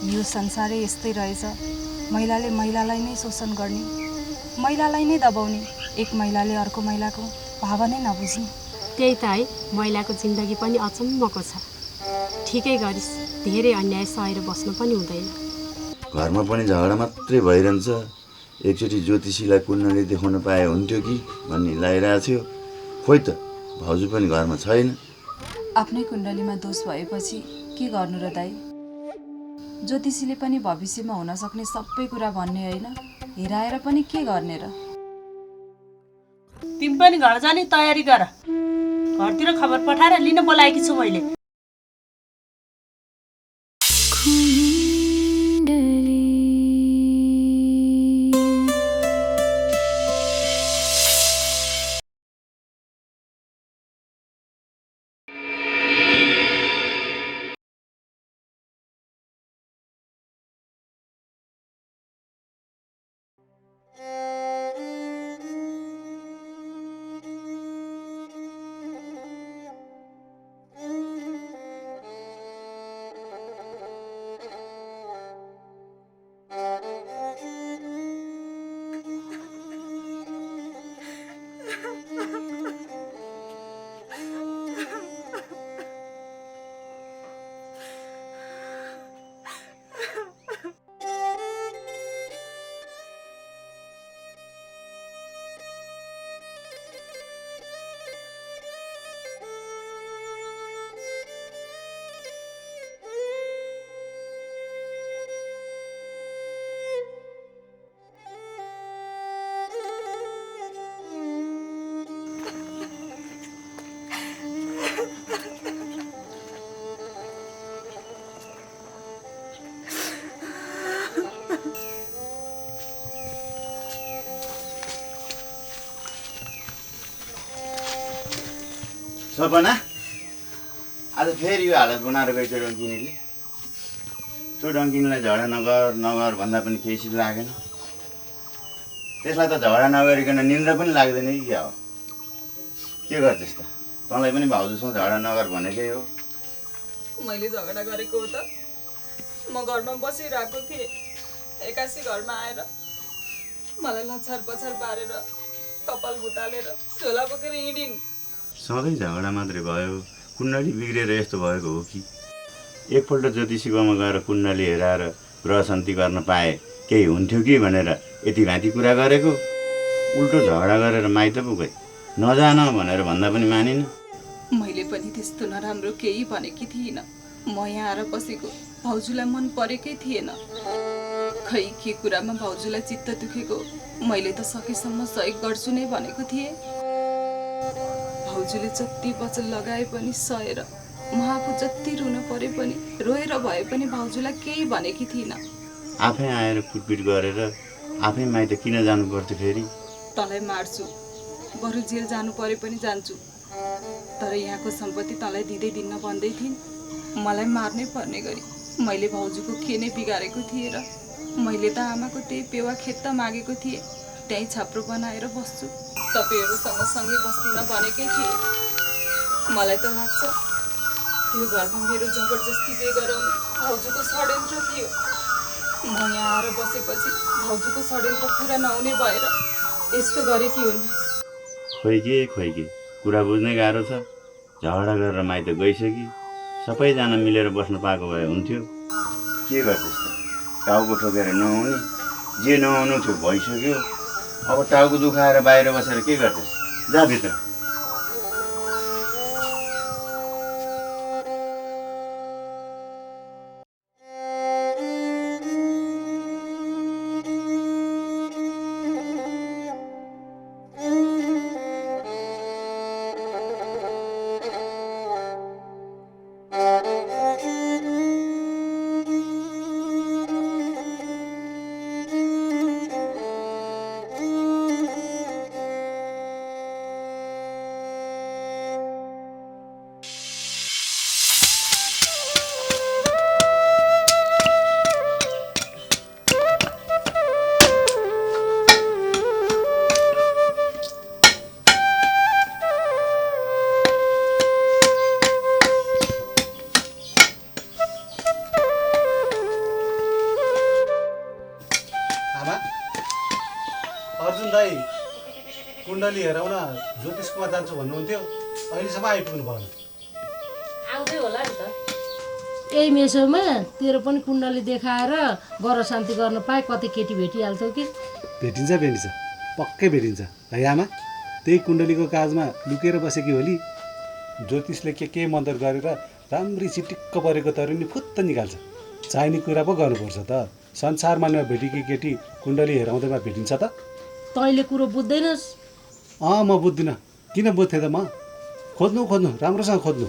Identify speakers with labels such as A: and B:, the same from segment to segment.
A: यो संसारै यस्तै रहेछ। महिलाले महिलालाई नै शोषण गर्ने, महिलालाई नै दबाउने, एक महिलाले अर्को महिलाको भावनै नबुझ्ने।
B: त्यही त है, महिलाको जिन्दगी पनि अचम्मको छ। ठिकै गरिस्, धेरै अन्याय सहेर बस्नु पनि हुँदैन।
C: घरमा पनि झगडा मात्रै भइरहन्छ। एकचोटि ज्योतिषीलाई कुण्डली देखाउन पाए हुन्थ्यो कि भन्ने लागिरहेको थियो। खोइ त, भाउजू पनि घरमा छैन।
A: आफ्नै कुण्डलीमा दोष भएपछि के गर्नु र दाइ? ज्योतिषीले पनि भविष्यमा हुन सक्ने सबै कुरा भन्ने होइन, हेराएर पनि के गर्ने र?
D: तिमी पनि घर जाने तयारी गर। घरतिर खबर पठाएर लिन बोलाएकी छु मैले।
C: सपना, आज फेरि यो हालत बनाएर गएछ डङ्किनीले। त्यो डङ्किनीलाई झगडा नगर भन्दा पनि केही सित लागेन। त्यसलाई त झगडा नगरिकन निन्द्रा पनि लाग्दैन कि क्या हो? के गर्छस् त? तँलाई पनि भाउजूसँग झगडा नगर भनेकै हो।
E: मैले झगडा गरेको हो त? म घरमा बसिरहेको थिएँ, एक्कासी घरमा आएर मलाई लछार पछार पारेर कपाल भुतालेर झोला बोकेर हिँडिन्।
C: सधैँ झगडा मात्रै भयो, कुण्डली बिग्रेर यस्तो भएको हो कि? एकपल्ट ज्योतिषीकोमा गएर कुण्डली हेराएर ग्रह शान्ति गर्न पाए केही हुन्थ्यो कि भनेर यति भाँति कुरा गरेको। उल्टो झगडा गरेर माइत पुगै, नजान भनेर भन्दा पनि मानिन।
E: मैले पनि त्यस्तो नराम्रो केही भनेकी थिइनँ। म यहाँ आएर बसेको भाउजूलाई मन परेकै थिएन। खै के कुरामा भाउजूलाई चित्त दुखेको, मैले त सकेसम्म सहयोग गर्छु नै भनेको थिएँ। भाउजूले जति वचन लगाए पनि सहेर, म आफू जति रुन परे पनि रोएर भए पनि भाउजूलाई केही भनेकी थिइनँ।
C: आफै आएर कुटपिट गरेर आफै माइत किन जानु पर्थ्यो फेरि?
E: तँलाई मार्छु, बरु जेल जानु परे पनि जान्छु, तर यहाँको सम्पत्ति तँलाई दिँदै दिन्न भन्दै थिइन्। मलाई मार्नै पर्ने गरी मैले भाउजूको के नै बिगारेको थिएँ र? मैले त आमाको त्यही पेवा खेत त मागेको थिएँ, त्यहीँ छाप्रो बनाएर बस्छु। तपाईँहरूसँग सँगै बस्दिन भनेकै थिएँ। मलाई त लाग्छ त्यो घरमा मेरो जबरजस्ती बिहे गराउने भाउजूको षड्यन्त्र थियो। म यहाँ आएर बसेपछि भाउजूको षड्यन्त्र पुरा नहुने भएर यस्तो गरेकी हुन्।
C: खोइ के कुरा बुझ्नै गाह्रो छ। झगडा गरेर माइत गइसकि सबैजना मिलेर बस्न पाएको भए हुन्थ्यो। के गर्छस् त? टाउको ठोकेर नहुने, जे नहुनु थियो भइसक्यो। अब टाउको दुखाएर बाहिर बसेर के गर्छस्? जा भित्र।
F: दाई कुण्डली हेराउन ज्योतिषकोमा जान्छु भन्नुहुन्थ्यो, अहिलेसम्म आइपुग्नु भएन।
D: आउँदै होला नि त।
G: यही मेसोमा तेरो पनि कुण्डली देखाएर गर शान्ति गर्न पाए कति केटी भेटिहाल्थ्यौ कि।
F: भेटिन्छ पक्कै भेटिन्छ। है आमा, त्यही कुण्डलीको काजमा लुकेर बसेकी होली ज्योतिषले के मन्त्र गरेर राम्री चिटिक्क परेको तरुनी फुत्त निकाल्छ। चाहिने कुरा पो गर्नुपर्छ त। संसारमा नभेटेकी केटी कुण्डली हेराउँदैमा भेटिन्छ त?
G: तैँले कुरो बुझ्दैनस्?
F: म बुझ्दिनँ। किन बुझ्थेँ त म? खोज्नु राम्रोसँग खोज्नु।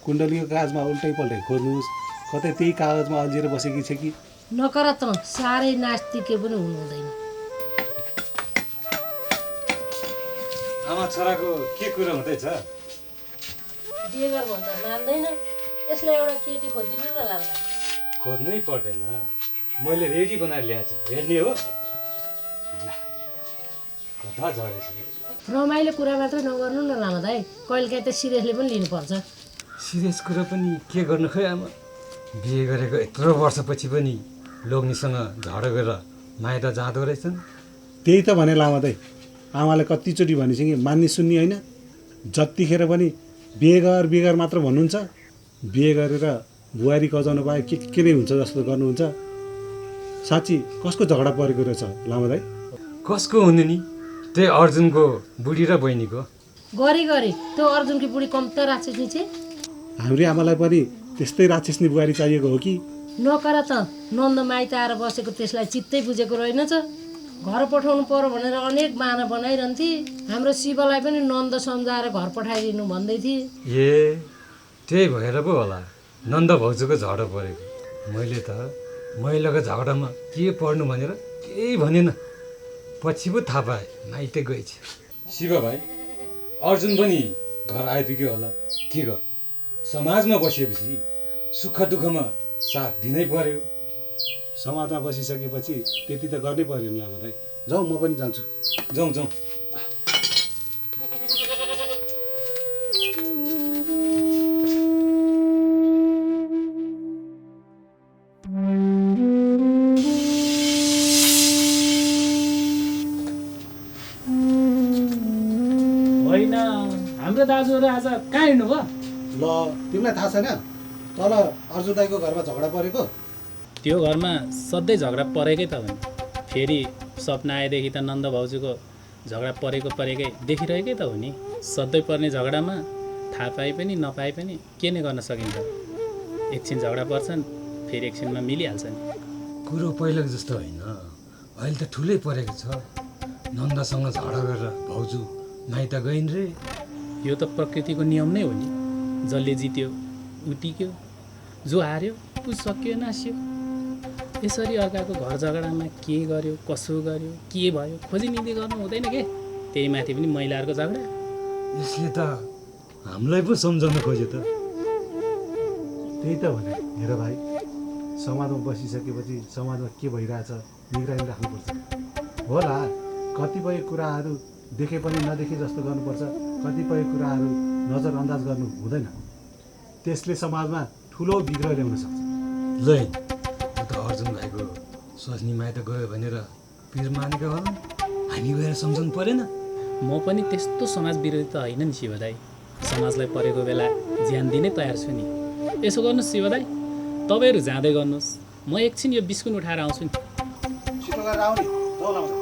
F: कुण्डलीको कागजमा उल्टै पल्टै खोज्नुहोस्, कतै त्यही कागजमा अल्झिएर बसेकी छ कि।
G: नकर त साह्रै नास्तिके पनि हुनु हुँदैन।
F: आमा छोराको के कुरो हुँदैछ?
G: बिहे गर भन्दा मान्दैन। यसलाई एउटा केटी खोजिदिनु न लाग्ला।
F: खोज्नै पर्दैन, मैले रेडी बनाएर ल्याएको छु, हेर्ने हो। कता झरेछ?
G: रमाइलो कुरा मात्र नगर्नु न लामा दाइ, कहिलेकाहीँ त सिरियसली पनि लिनुपर्छ।
H: सिरियस कुरा पनि के गर्नु खै आमा, बिहे गरेको यत्रो वर्षपछि पनि लोग्नेसँग झगडेर माइत जाँदो रहेछन्।
F: त्यही त भने लामा दाइ, आमाले कतिचोटि भनेपछि कि मान्ने सुन्ने होइन। जतिखेर पनि बिहे गर मात्र भन्नुहुन्छ। बिहे गरेर बुहारी कजाउनु पाए के नै हुन्छ जस्तो गर्नुहुन्छ। साँच्ची कसको झगडा परेको रहेछ लामा दाइ?
H: कसको हुने नि, त्यही अर्जुनको बुढी र बहिनीको।
G: गरी त्यो अर्जुनकी बुढी कम त राक्षसनी छे।
F: हाम्रो आमालाई पनि त्यस्तै राक्षसनी बुहारी चाहिएको हो कि?
G: नकर त, नन्द माइत आएर बसेको त्यसलाई चित्तै बुझेको रहेनछ। घर पठाउनु पर्यो भनेर अनेक बाहना बनाइरहन्थे। हाम्रो शिवलाई पनि नन्द सम्झाएर घर पठाइदिनु भन्दै थिए।
H: त्यही भएर पो होला नन्द भाउजूको झगडा परेको। मैले त महिलाको झगडामा के पर्नु भनेर केही भनेन, पछि पो थाहा पाएँ माइते गएछ। शिव भाइ, अर्जुन पनि घर आइपुग्यो होला। के गर, समाजमा बसेपछि सुख दुःखमा साथ दिनै पर्यो।
F: समाजमा बसिसकेपछि त्यति त गर्नै पर्यो नि लामा दाइ। जाउँ, म पनि जान्छु।
H: जाउँ।
I: होइन, हाम्रो दाजुहरू आज कहाँ हिँड्नुभयो?
F: ल, तिमीलाई थाहा छैन तल अर्जुन दाइको घरमा झगडा परेको?
I: त्यो घरमा सधैँ झगडा परेकै त हो नि। फेरि सपना आएदेखि त नन्द भाउजूको झगडा परेकै देखिरहेकै त हो नि। सधैँ पर्ने झगडामा थाहा पाए पनि नपाए पनि के नै गर्न सकिन्छ। एकछिन झगडा पर्छन्, फेरि एकछिनमा मिलिहाल्छ नि।
H: कुरो पहिलाको जस्तो होइन, अहिले त ठुलै परेको छ। नन्दसँग झगडा गरेर भाउजू माइत गइन् रे।
I: यो त प्रकृतिको नियम नै हो नि। जसले जित्यो ऊ टिक्यो, जो हार्यो ऊ सकियो नास्यो। यसरी अर्काको घर झगडामा के गर्यो, कसो गर्यो, के भयो खोजिनिदी गर्नु हुँदैन के। त्यही माथि पनि महिलाहरूको झगडा।
H: यसले त हामीलाई पो सम्झाउन खोज्यो त।
F: त्यही त भने, हेर भाइ, समाजमा बसिसकेपछि समाजमा के भइरहेछ निगरानी राख्नुपर्छ। होला, कतिपय कुराहरू देखे पनि नदेखे जस्तो गर्नुपर्छ, कतिपय कुराहरू नजरअन्दाज गर्नु हुँदैन। त्यसले समाजमा ठुलो बिग्र ल्याउन सक्छ।
H: लै त अर्जुन भाइको स्वास्नी माइत गयो भनेर पिर मानेको होला, हामी गएर सम्झाउनु परेन?
I: म पनि त्यस्तो समाज विरोधी त होइन नि शिव दाइ। समाजलाई परेको बेला ज्यान दिनै तयार छु नि। यसो गर्नुहोस् शिव दाइ, तपाईँहरू जाँदै गर्नुहोस्, म एकछिन यो बिस्कुट उठाएर आउँछु नि।
F: छिटो गरेर आउने, जाउँ लाउँछ।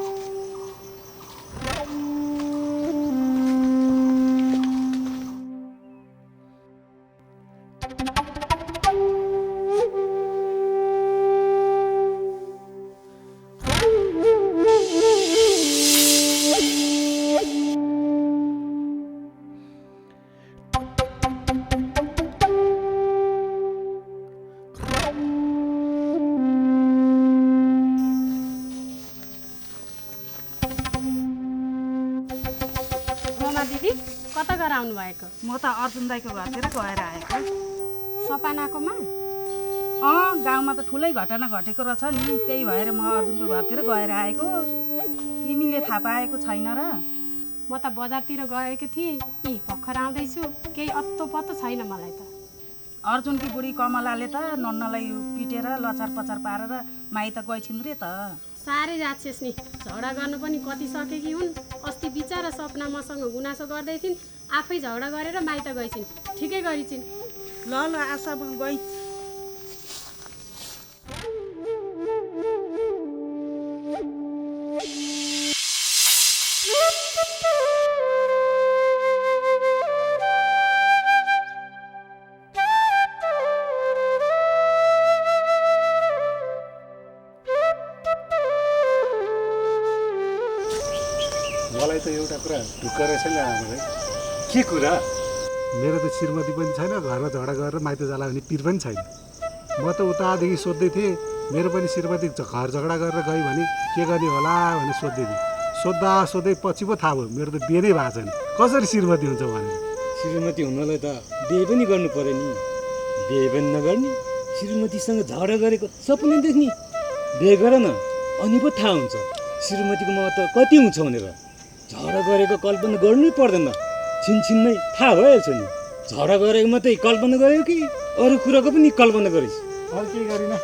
B: दिदी कता गएर आउनु भएको?
D: म त अर्जुन दाइको घरतिर गएर आएको।
B: सपनाकोमा?
D: गाउँमा त ठुलै घटना घटेको रहेछ नि, त्यही भएर म अर्जुनको घरतिर गएर आएको। तिमीले थाहा पाएको छैन र?
B: म त बजारतिर गएको थिएँ, यी भर्खर आउँदैछु, केही अत्तो पत्तो छैन मलाई त।
D: अर्जुनकी बुढी कमलाले त नन्नलाई पिटेर लचार पचार पारेर माइत गइछिन् रे त।
B: साह्रै राक्षस नि झगडा गर्न पनि कति सकेकी हुन्। अस्ति बिचारा सपना मसँग गुनासो गर्दै थिइन्, आफै झगडा गरेर माइत गइछिन्। ठिकै गरिछिन्।
D: ल ल आशा म गएँ।
F: मलाई त एउटा कुरा ढुक्क रहेछ नि आमा भाइ।
H: के कुरा?
F: मेरो त श्रीमती पनि छैन, घरमा झगडा गरेर माइत जाला भने पिर पनि छैन। म त उतादेखि सोध्दै थिएँ, मेरो पनि श्रीमती घर झगडा गरेर गयो भने के गर्ने होला भनेर सोध्दै थिएँ। सोद्धा सोध्दै पछि पो थाहा भयो मेरो त बिहे नै भएको छैन। कसरी श्रीमती हुन्छ भनेर।
H: श्रीमती हुनलाई त बिहे पनि गर्नु पर्यो नि। बिहे पनि नगर्ने, श्रीमतीसँग झगडा गरेको सपना देख्ने। बिहे गर न, अनि पो थाहा हुन्छ श्रीमतीको महत्त्व कति हुन्छ भनेर। झगडा गरेको कल्पना गर्नै पर्दैन, छिनछिनमै थाहा भइहाल्छ नि। झगडा गरेको मात्रै कल्पना गरेको कि अरू कुराको पनि कल्पना गरिस्?
F: अरू केही गरिनँ।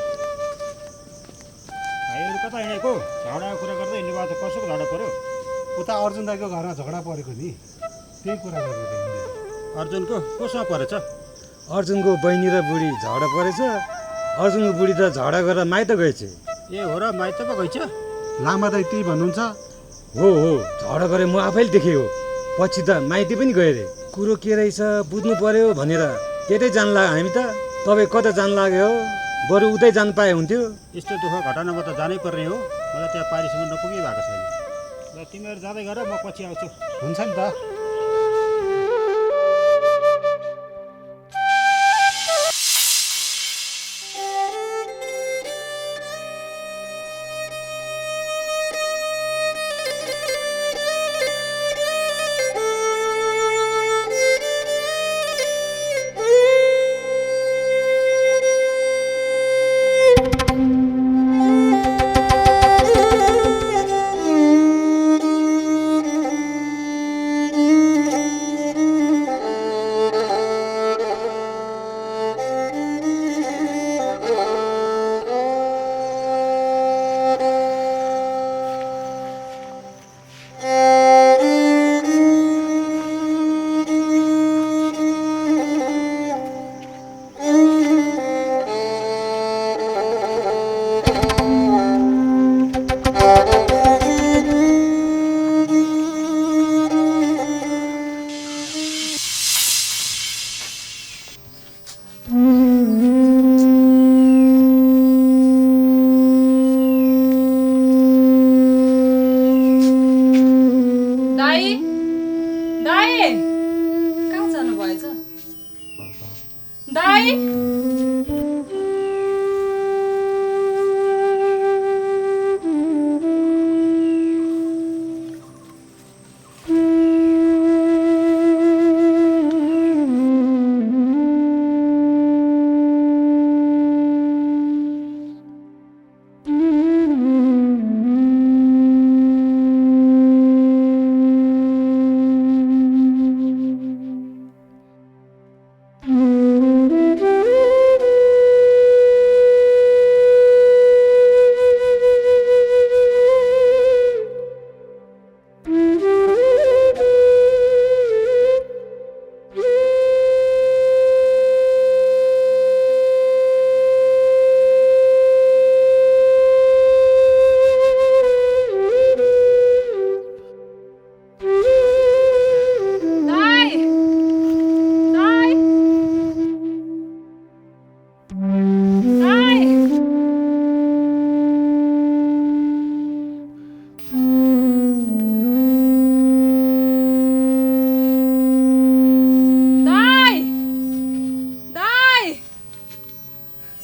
J: भाइहरू कता हिँडेको? झगडाको कुरा गर्दै हिँड्नु भएको त कसोको झगडा पऱ्यो?
F: उता अर्जुन दाईको घरमा झगडा परेको नि, त्यही कुरा गरेको थिएँ।
J: अर्जुनको कोसँग परेछ?
H: अर्जुनको बहिनी र बुढी झगडा परेछ। अर्जुनको बुढी त झगडा गरेर माइत गएछ।
J: ए हो र, माइत पो गइछ?
F: लामा दाई त्यही भन्नुहुन्छ।
H: हो हो, झगडा गरे म आफैले देखेँ हो। पछि त माइती पनि गयो रे। कुरो के रहेछ बुझ्नु पर्यो भनेर त्यतै जान लाग्यो हामी त। तपाईँ कता जान लाग्यो हो? बरु उतै जान पाए हुन्थ्यो।
J: यस्तो दुःख घटनामा त जानै पर्ने हो। मलाई त्यहाँ पारिसम्म नपुगी भएको छैन। र तिमीहरू जाँदै गर, म पछि आउँछु।
F: हुन्छ नि त।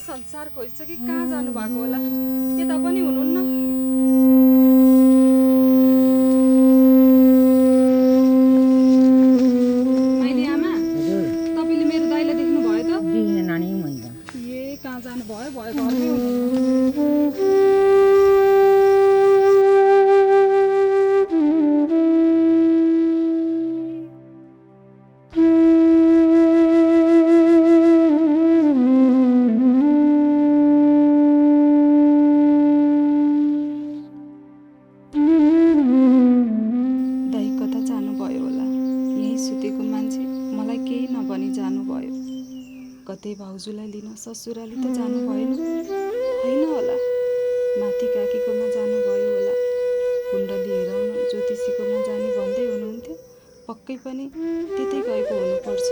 E: संसार खोजिसके कहाँ जानु भएको होला? यता पनि हुनुहुन्न। माइली आमा, तपाईँले मेरो दाइलाई देख्नु भयो त?
K: देख्ने नानी मैले।
E: ए कहाँ जानु भयो? भयो घरमै हुनुहुन्न। भाउजूलाई लिन ससुराली त जानु भएन होइन होला, माथि काकीकोमा जानुभयो होला, कुण्डली हेराउन ज्योतिषीकोमा जाने भन्दै हुनुहुन्थ्यो। पक्कै पनि त्यतै गएको हुनुपर्छ।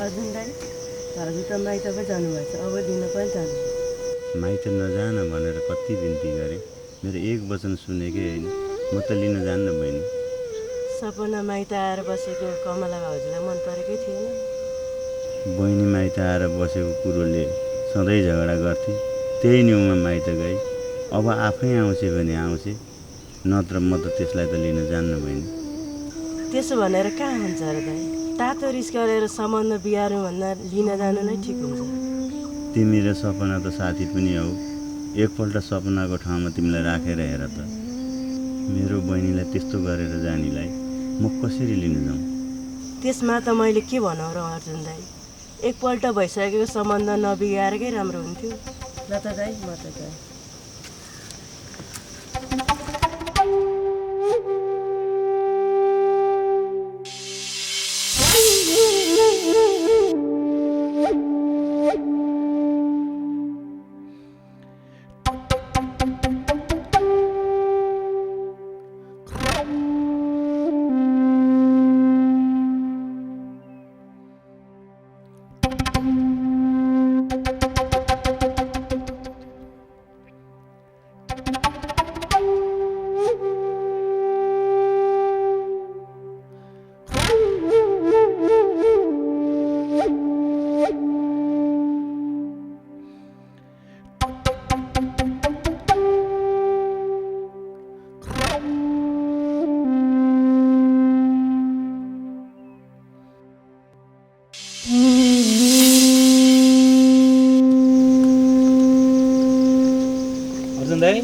G: अर्जुन दाइ भाउजू त माइत पो जानुभएछ, अब दिन पनि जानु।
C: माइत नजान भनेर कति बिन्ती गरेँ, मेरो एक वचन सुनेकै होइन। म त लिन जान्न बहिनी।
G: सपना माइत आएर बसेको कमला भाउजूलाई मन परेकै थिएन।
C: बहिनी माइत आएर बसेको कुरोले सधैँ झगडा गर्थे, त्यही न्युमा माइत गई। अब आफै आउँछ भने आउँछ, नत्र म त त्यसलाई त लिन जान्न बहिनी।
G: त्यसो भनेर कहाँ हुन्छ र दाइ? तातो रिस गरेर सम्बन्ध बिगार्नु भन्दा लिन जानु नै ठिक हुन्छ।
C: तिमी र सपना त साथी पनि हौ, एकपल्ट सपनाको ठाउँमा तिमीलाई राखेर हेर त। मेरो बहिनीलाई त्यस्तो गरेर जानीलाई म कसरी लिन जाउँ?
G: त्यसमा त मैले के भनौँ र अर्जुन दाइ? एकपल्ट भइसकेको सम्बन्ध नबिगारेकै राम्रो हुन्थ्यो। ल त दाइ, म त गएँ।
I: अर्जुन दाइ,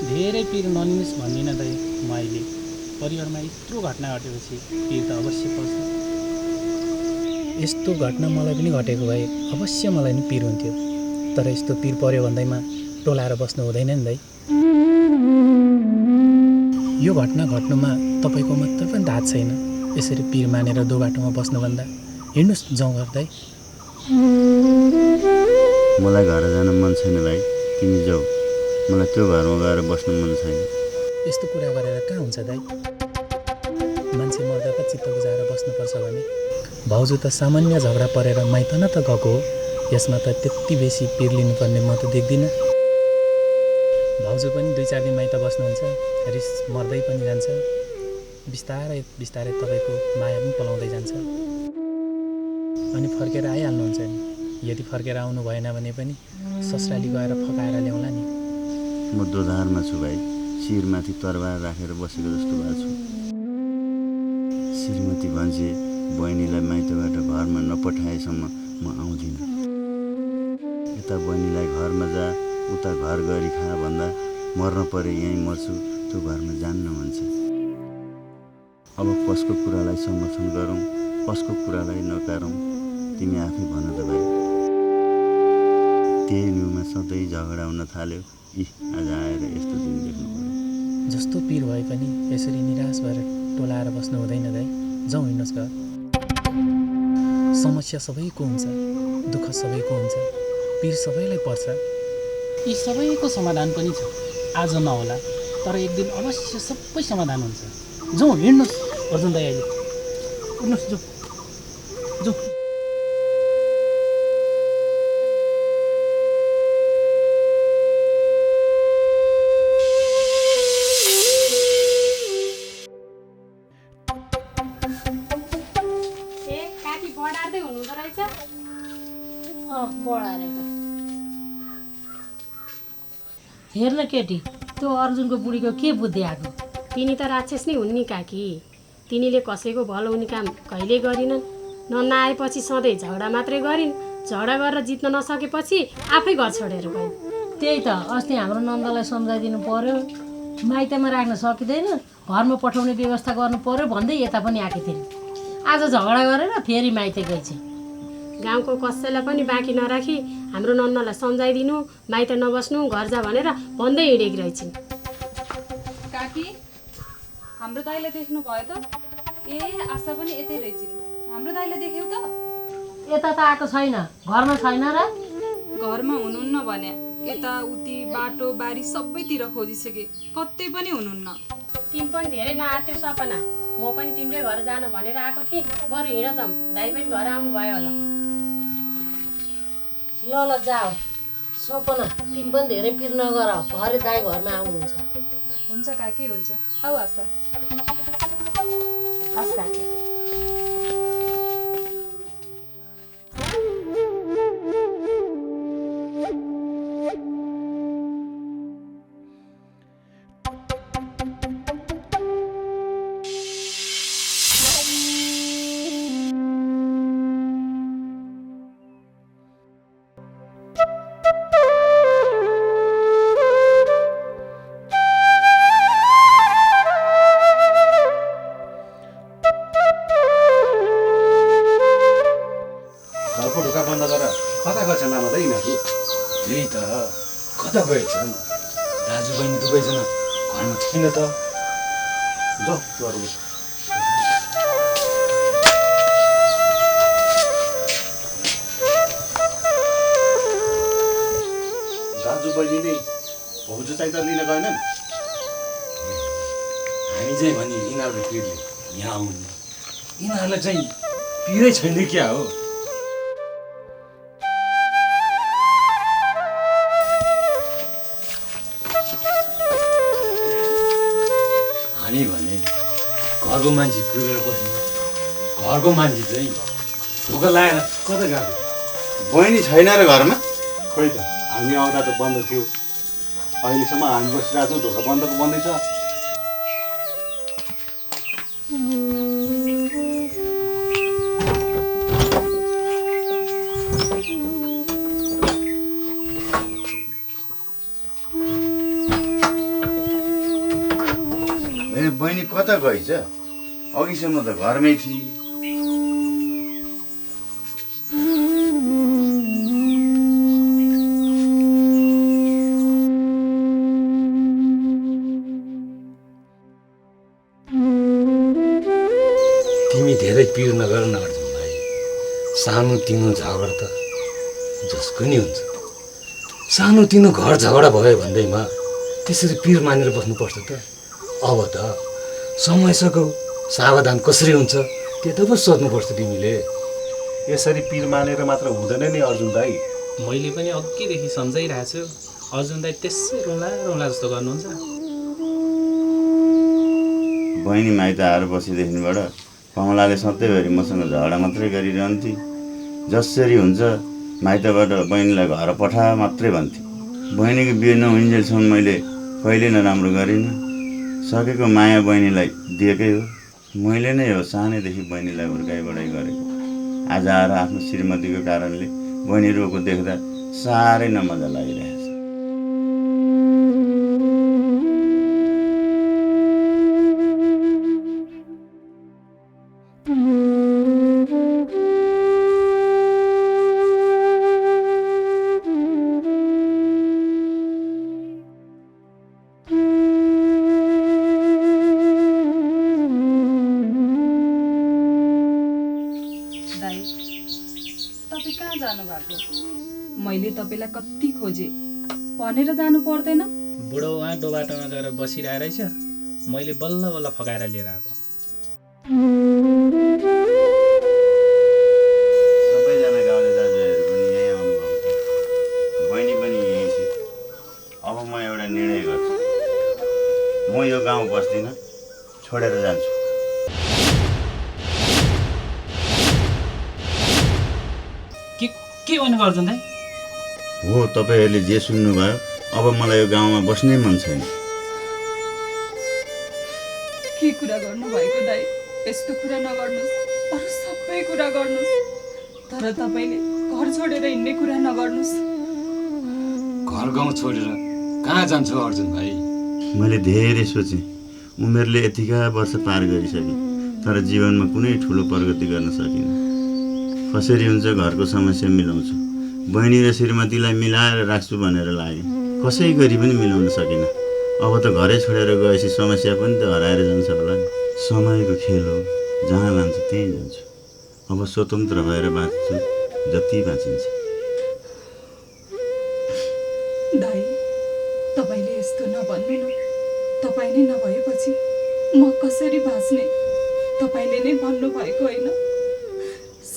I: धेरै पिर नलिनुहोस् भन्दिनँ दाइ। म अहिले परिवारमा यत्रो घटना घटेपछि पिर त अवश्य पर्छ। यस्तो घटना मलाई पनि घटेको भए अवश्य मलाई पनि पिर हुन्थ्यो। तर यस्तो पिर पर्यो भन्दैमा टोलाएर बस्नु हुँदैन नि दाइ। यो घटना घट्नुमा तपाईँको मात्र पनि हात छैन। यसरी पिर मानेर दो बाटोमा बस्नुभन्दा हिँड्नुहोस् जाउँ घर दाइ।
C: मलाई घर जान मन छैन भाइ, तिमी जाऊ। मलाई त्यो घरमा गएर बस्नु मन छैन।
I: यस्तो कुरा गरेर कहाँ हुन्छ दाइ? मान्छे मर्दा त चित्त बुझाएर बस्नुपर्छ भने भाउजू त सामान्य झगडा परेर माइत न त गएको हो। यसमा त त्यति बेसी पिर लिनुपर्ने म त देख्दिनँ। भाउजू पनि 2-4 दिन माइत बस्नुहुन्छ, रिस मर्दै पनि जान्छ। बिस्तारै बिस्तारै तपाईँको माया पनि पलाउँदै जान्छ। अनि फर्केर आइहाल्नुहुन्छ नि। यदि फर्केर आउनु भएन भने पनि ससुराली गएर फकाएर ल्याउँला नि।
C: म दोधारमा छु भाइ, शिरमाथि तरबार राखेर बसेको जस्तो भएको छु। श्रीमती भन्छे बहिनीलाई माइतबाट घरमा नपठाएसम्म म आउँदिनँ। यता बहिनीलाई घरमा जा, उता घर गरी खा भन्दा मर्न परे यहीँ मर्छु, त्यो घरमा जान्न भन्छ। अब कसको कुरालाई समर्थन गरौँ, कसको कुरालाई नकारौँ, तिमी आफै भन त भाइ। त्यही न्युमा सधैँ झगडा हुन थाल्यो। आज आएर यस्तो दिन देख्नु पर्यो।
I: जस्तो पिर भए पनि यसरी निराश भएर टोलाएर बस्नु हुँदैन दाइ। जाउँ हिँड्नुहोस् घर। समस्या सबैको हुन्छ, दुःख सबैको हुन्छ, पिर सबैलाई पर्छ। यी सबैको समाधान पनि छ। आज नहोला तर एक दिन अवश्य सबै समाधान हुन्छ। जाउँ हिँड्नुहोस् अर्जुन दाइ, अहिले उठ्नुहोस्, जाउँ जाउँ।
B: बढार्दै हुनुहुँदो रहेछ।
G: बढारेको हेर्न केटी, त्यो अर्जुनको बुढीको के बुद्धि आएको?
B: तिनी त राक्षस नै हुन् नि काकी। तिनीले कसैको भलो हुने काम कहिले गरिनन्। नन्न आएपछि सधैँ झगडा मात्रै गरिन्। झगडा गरेर जित्न नसकेपछि आफै घर छोडेर गइन्।
G: त्यही त अस्ति हाम्रो नन्दलाई सम्झाइदिनु पर्यो। माइतमा राख्न सकिँदैन, घरमा पठाउने व्यवस्था गर्नु पर्यो भन्दै यता पनि आएकी थिइन्। आज झगडा गरेर फेरि माइते गएछ।
B: गाउँको कसैलाई पनि बाँकी नराखी हाम्रो नन्नलाई सम्झाइदिनु, माइत नबस्नु, घर जा भनेर भन्दै हिँडेकी रहेछन्।
E: काकी, हाम्रो दाइलाई देख्नु भयो त? ए आशा पनि यतै रहेछन्। हाम्रो दाइलाई देख्यौ त?
G: यता त आएको छैन, घरमा छैन र?
E: घरमा हुनुहुन्न भने यताउति बाटो बारी सबैतिर खोजिसके, कतै पनि हुनुहुन्न।
B: तिमी पनि धेरै नआत्यो सपना। म पनि तिम्रै घर जान भनेर आएको थिएँ। बरु हिँड जाऊँ, दाइ पनि घर आउनु भयो होला।
G: ल जाऊ सपना, तिमी पनि धेरै पिर नगर, भरे दाइ घरमा आउनुहुन्छ।
E: हुन्छ काकी, हुन्छ। आऊ आशा।
G: हस् काकी।
F: घरको ढोका बन्द गरेर कता गर्छ नाना त यिनीहरू?
H: त्यही त कता गएछन्? दाजु बहिनी दुवैजना घरमा छैन त।
F: जाऊ गरौँ। दाजु बहिनीले भाउजू चाहिँ त लिन गएनन्?
H: हामी चाहिँ भने यिनीहरूको पिरले यहाँ आउनु, यिनीहरूलाई चाहिँ पिरै छैन क्या हो? हामी भने घरको मान्छे पुगेर बस्नु, घरको मान्छे चाहिँ ढोका लगाएर कता गएको?
C: बहिनी छैन र घरमा?
F: खोइ त, हामी आउँदा त बन्द थियो। अहिलेसम्म हामी बसिरहेको छौँ, ढोका बन्दको बन्दै छ।
C: बहिनी कता गएछ? अघिसम्म त घरमै थिए।
H: तिमी धेरै पिर नगर न अर्जुन भाइ। सानो तिनो झगडा त जसको नि हुन्छ। सानो तिनो घर झगडा भयो भन्दैमा त्यसरी पिर मानेर बस्नुपर्छ त? अब त समयसँगको सावधान कसरी हुन्छ त्यो त पो सोध्नुपर्छ तिमीले।
F: यसरी पिर मानेर मात्र हुँदैन नि अर्जुन दाइ।
I: मैले पनि अघिदेखि सम्झाइरहेको छु। अर्जुन दाइ त्यसै रोला रोला जस्तो गर्नुहुन्छ।
C: बहिनी माइत आएर बसेदेखिबाट कमलाले सधैँभरि मसँग झगडा मात्रै गरिरहन्थे। जसरी हुन्छ माइतबाट बहिनीलाई घर पठा मात्रै भन्थे। बहिनीको बिहे नहुन्जेलसम्म मैले कहिले नराम्रो गरिनँ। सकेको माया बहिनीलाई दिएकै हो। मैले नै हो सानैदेखि बहिनीलाई हुर्काइ बढाइ गरेको। आज आएर आफ्नो श्रीमतीको कारणले बहिनी रोएको देख्दा साह्रै नमजा लागिरहेछ।
E: तपाईँ कहाँ जानुभएको? मैले तपाईँलाई कति खोजेँ, भनेर जानु पर्दैन?
I: बुढो उहाँ डोबाटोमा गएर बसिरहेको रहेछ, मैले बल्ल बल्ल फकाएर लिएर आएको।
C: सबैजना गाउँले दाजुभाइहरू पनि यहीँ आउनुभएको छ, बहिनी पनि यहीँ छ। अब म एउटा निर्णय गर्छु, म यो गाउँ बस्दिनँ, छोडेर जान्छु।
I: के भन्नु गर्छ दाइ?
C: हो, तपाईँहरूले जे सुन्नुभयो, अब मलाई यो गाउँमा बस्नै मन छैन।
E: के कुरा गर्नुभएको दाइ? यस्तो कुरा नगर्नुहोस्, अरू सबै कुरा गर्नुहोस्, तर तपाईँले घर छोडेर हिँड्ने कुरा नगर्नुहोस्।
H: घर गाउँ छोडेर कहाँ जान्छ अर्जुन भाइ?
C: मैले धेरै सोचेँ, उमेरले यतिका वर्ष पार गरिसकेँ, तर जीवनमा कुनै ठुलो प्रगति गर्न सकिनँ। कसरी हुन्छ घरको समस्या मिलाउँछु, बहिनी र श्रीमतीलाई मिलाएर राख्छु भनेर लाग्यो, कसै गरी पनि मिलाउन सकिनँ। अब त घरै छोडेर गएपछि समस्या पनि त हराएर जान्छ होला नि। समयको खेल हो, जहाँ लान्छ त्यहीँ जान्छु। अब स्वतन्त्र भएर बाँच्छु, जति बाँचिन्छ।
E: दाइ, तपाईँले यस्तो नभन्नु न। तपाईँ नै नभएपछि म कसरी बाँच्ने? तपाईँले नै भन्नुभएको होइन?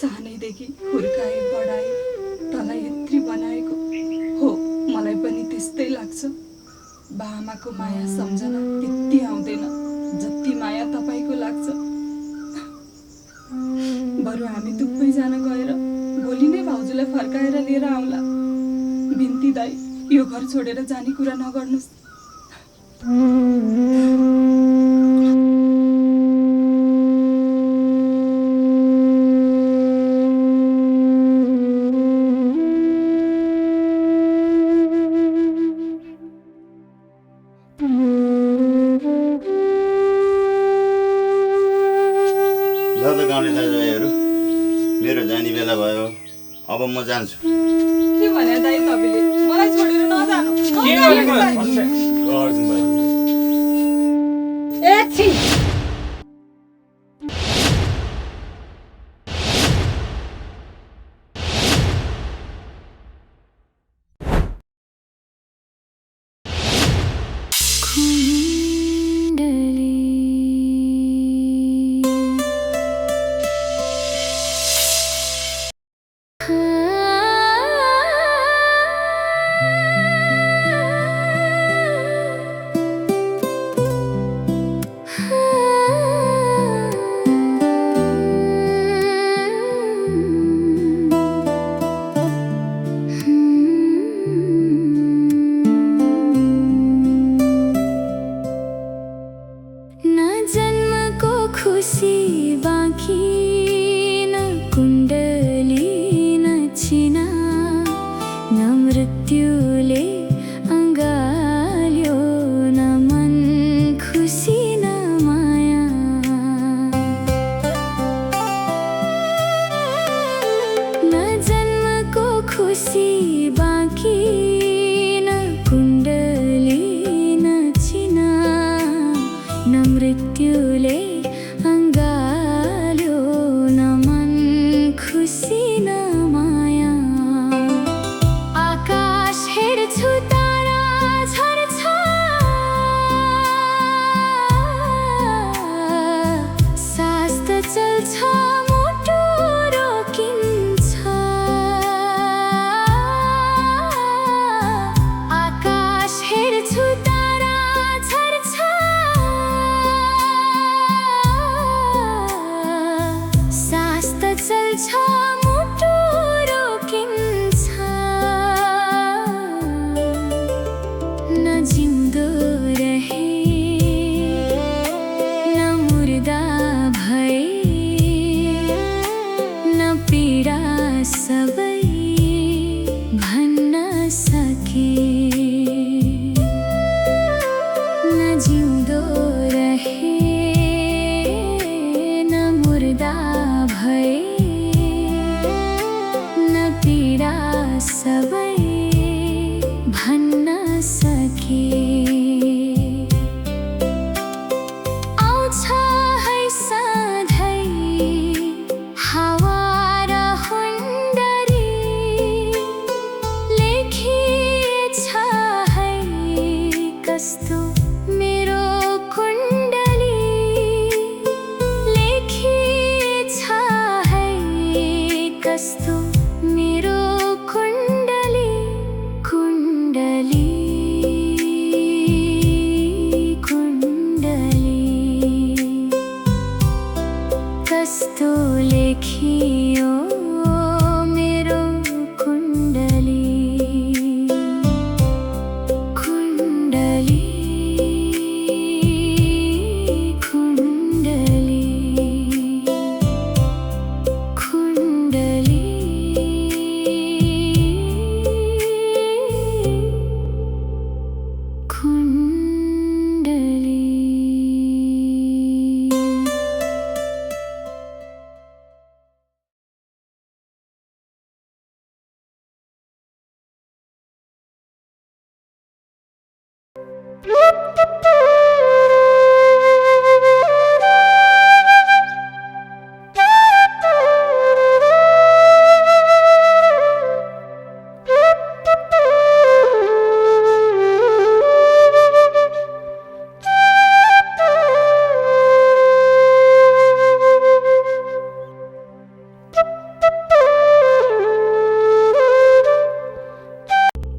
E: सानैदेखि हुर्काए बढाए, तँलाई यत्रो बनाएको हो। मलाई पनि त्यस्तै लाग्छ। बाआमाको माया सम्झना त्यति आउँदैन जति माया तपाईँको लाग्छ। बरु हामी दुवैजना गएर भोलि नै भाउजूलाई फर्काएर लिएर आउँला। बिन्ती दाइ, यो घर छोडेर जाने कुरा नगर्नुहोस्।
C: ल त गाउँले दाजुभाइहरू, मेरो जाने बेला भयो, अब म जान्छु।
E: के भने दाइ तपाईँले? मलाई छोडेर नजानु।
H: अर्जुन भाइ
G: एकछिन
K: हावा र हुन्डरी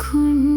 K: खुन